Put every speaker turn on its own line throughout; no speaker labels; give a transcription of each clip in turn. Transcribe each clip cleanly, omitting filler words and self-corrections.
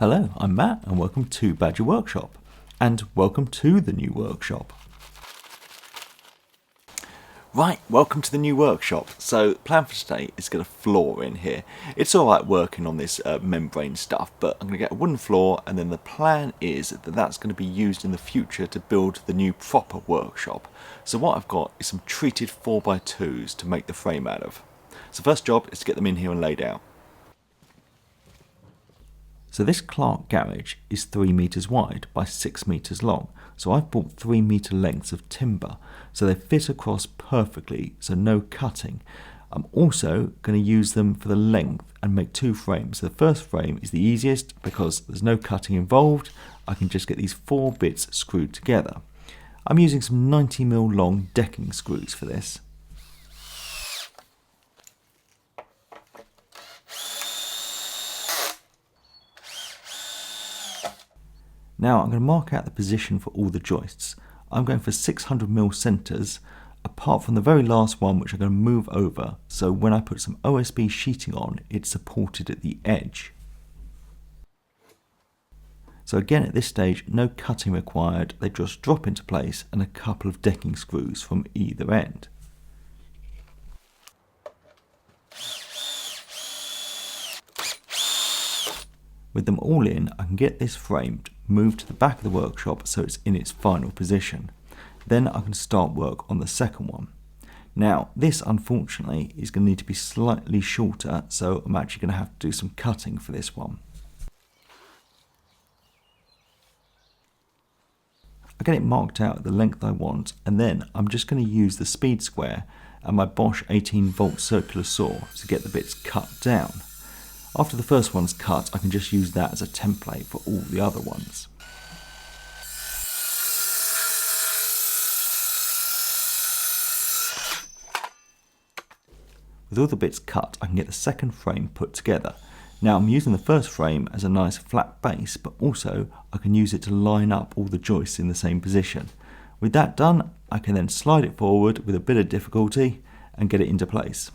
Hello, I'm Matt and welcome to Badger Workshop, and welcome to the new workshop. Right, welcome to the new workshop. So the plan for today is to get a floor in here. It's alright working on this membrane stuff, but I'm going to get a wooden floor, and then the plan is that that's going to be used in the future to build the new proper workshop. So what I've got is some treated 4x2s to make the frame out of. So first job is to get them in here and laid out. So this Clark garage is 3 metres wide by 6 metres long. So I've bought 3 metre lengths of timber, so they fit across perfectly, so no cutting. I'm also going to use them for the length and make 2 frames. So the first frame is the easiest because there's no cutting involved. I can just get these 4 bits screwed together. I'm using some 90mm long decking screws for this. Now I'm going to mark out the position for all the joists. I'm going for 600mm centres, apart from the very last one, which I'm going to move over, so when I put some OSB sheeting on, it's supported at the edge. So again, at this stage, no cutting required, they just drop into place and a couple of decking screws from either end. With them all in, I can get this framed, moved to the back of the workshop so it's in its final position. Then I can start work on the second one. Now, this unfortunately is going to need to be slightly shorter, so I'm actually going to have to do some cutting for this one. I get it marked out at the length I want, and then I'm just going to use the speed square and my Bosch 18-volt circular saw to get the bits cut down. After the first one's cut, I can just use that as a template for all the other ones. With all the bits cut, I can get the second frame put together. Now I'm using the first frame as a nice flat base, but also I can use it to line up all the joists in the same position. With that done, I can then slide it forward with a bit of difficulty and get it into place.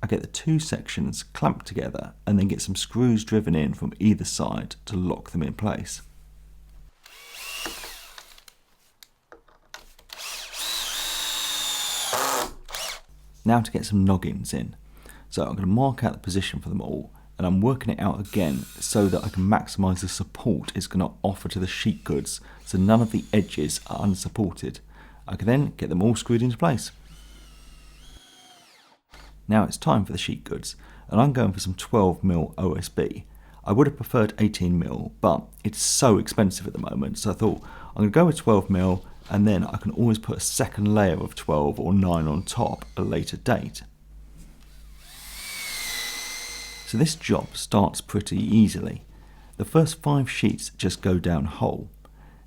I get the 2 sections clamped together and then get some screws driven in from either side to lock them in place. Now to get some noggins in. So I'm going to mark out the position for them all, and I'm working it out again so that I can maximise the support it's going to offer to the sheet goods, so none of the edges are unsupported. I can then get them all screwed into place. Now it's time for the sheet goods, and I'm going for some 12mm OSB. I would have preferred 18mm, but it's so expensive at the moment, so I thought I'm going to go with 12mm, and then I can always put a second layer of 12 or 9 on top at a later date. So this job starts pretty easily. The first 5 sheets just go down whole.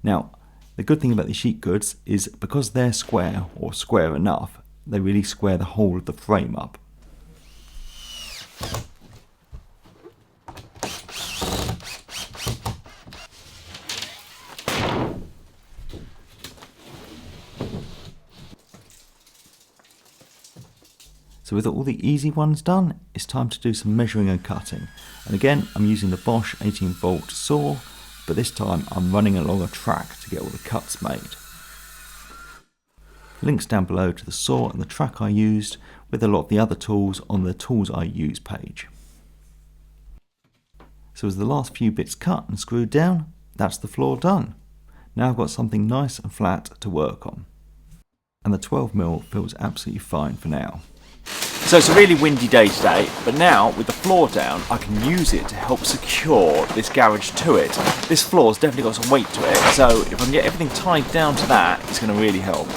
Now, the good thing about these sheet goods is because they're square, or square enough, they really square the whole of the frame up. So with all the easy ones done, it's time to do some measuring and cutting. And again, I'm using the Bosch 18-volt saw, but this time I'm running along a track to get all the cuts made. Links down below to the saw and the track I used, with a lot of the other tools on the Tools I Use page. So as the last few bits cut and screwed down, that's the floor done. Now I've got something nice and flat to work on. And the 12mm feels absolutely fine for now. So it's a really windy day today, but now with the floor down, I can use it to help secure this garage to it. This floor's definitely got some weight to it, so if I can get everything tied down to that, it's going to really help.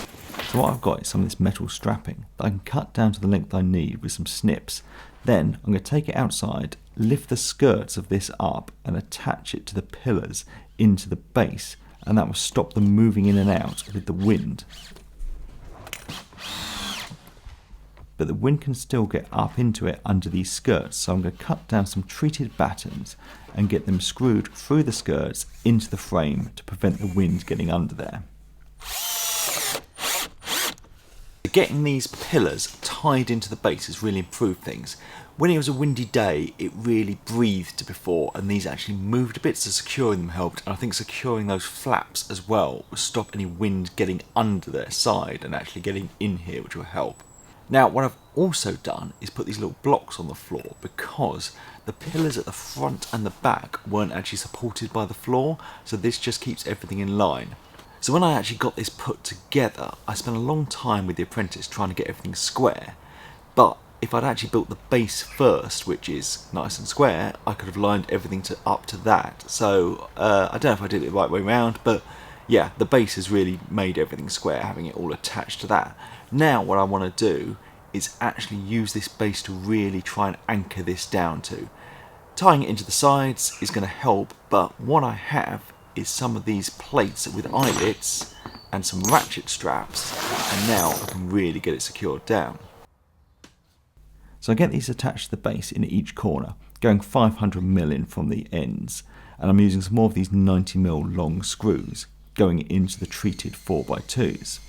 So what I've got is some of this metal strapping that I can cut down to the length I need with some snips. Then I'm going to take it outside, lift the skirts of this up and attach it to the pillars into the base, and that will stop them moving in and out with the wind. But the wind can still get up into it under these skirts, so I'm going to cut down some treated battens and get them screwed through the skirts into the frame to prevent the wind getting under there. Getting these pillars tied into the base has really improved things. When it was a windy day, it really breathed before, and these actually moved a bit, so securing them helped. And I think securing those flaps as well will stop any wind getting under their side and actually getting in here, which will help. Now, what I've also done is put these little blocks on the floor because the pillars at the front and the back weren't actually supported by the floor, so this just keeps everything in line. So when I actually got this put together, I spent a long time with the apprentice trying to get everything square, but if I'd actually built the base first, which is nice and square, I could have lined everything up to that. So I don't know if I did it the right way around, but yeah, the base has really made everything square, having it all attached to that. Now what I want to do is actually use this base to really try and anchor this down to. Tying it into the sides is going to help, but what I have is some of these plates with eyelets and some ratchet straps, and now I can really get it secured down. So I get these attached to the base in each corner, going 500mm in from the ends, and I'm using some more of these 90mm long screws going into the treated 4x2s.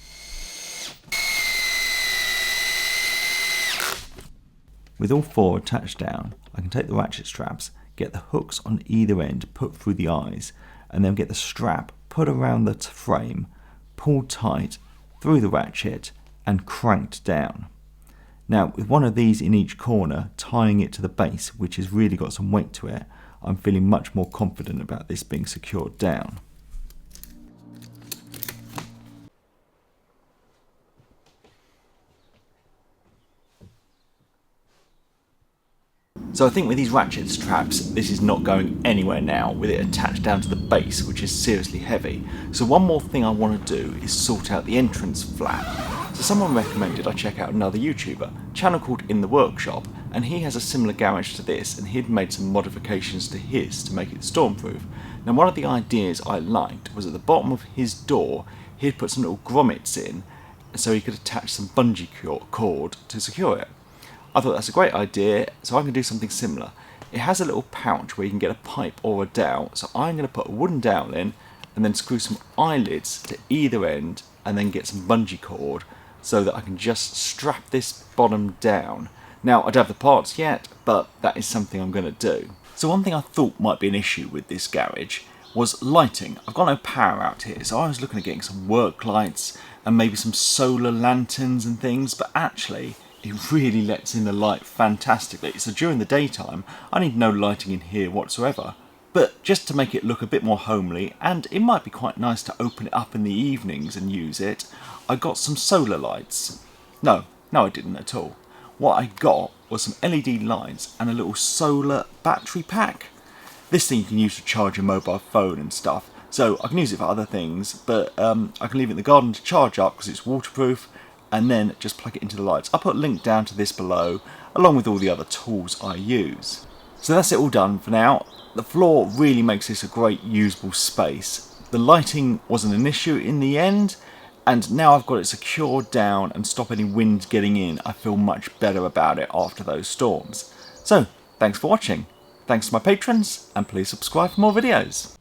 With all four attached down, I can take the ratchet straps, get the hooks on either end put through the eyes, and then get the strap put around the frame, pulled tight through the ratchet and cranked down. Now, with one of these in each corner, tying it to the base, which has really got some weight to it, I'm feeling much more confident about this being secured down. So I think with these ratchet straps, this is not going anywhere now with it attached down to the base, which is seriously heavy. So one more thing I want to do is sort out the entrance flap. So someone recommended I check out another YouTuber, a channel called In The Workshop, and he has a similar garage to this, and he'd made some modifications to his to make it stormproof. Now one of the ideas I liked was at the bottom of his door, he'd put some little grommets in, so he could attach some bungee cord to secure it. I thought that's a great idea, so I'm going to do something similar. It has a little pouch where you can get a pipe or a dowel, so I'm going to put a wooden dowel in and then screw some eyelids to either end and then get some bungee cord so that I can just strap this bottom down. Now, I don't have the parts yet, but that is something I'm going to do. So one thing I thought might be an issue with this garage was lighting. I've got no power out here, so I was looking at getting some work lights and maybe some solar lanterns and things, but actually it really lets in the light fantastically. So during the daytime, I need no lighting in here whatsoever. But just to make it look a bit more homely, and it might be quite nice to open it up in the evenings and use it, I got some solar lights. No, I didn't at all. What I got was some LED lights and a little solar battery pack. This thing you can use to charge your mobile phone and stuff, so I can use it for other things, but I can leave it in the garden to charge up because it's waterproof, and then just plug it into the lights. I'll put a link down to this below, along with all the other tools I use. So that's it all done for now. The floor really makes this a great usable space. The lighting wasn't an issue in the end, and now I've got it secured down and stop any wind getting in, I feel much better about it after those storms. So, thanks for watching. Thanks to my patrons, and please subscribe for more videos.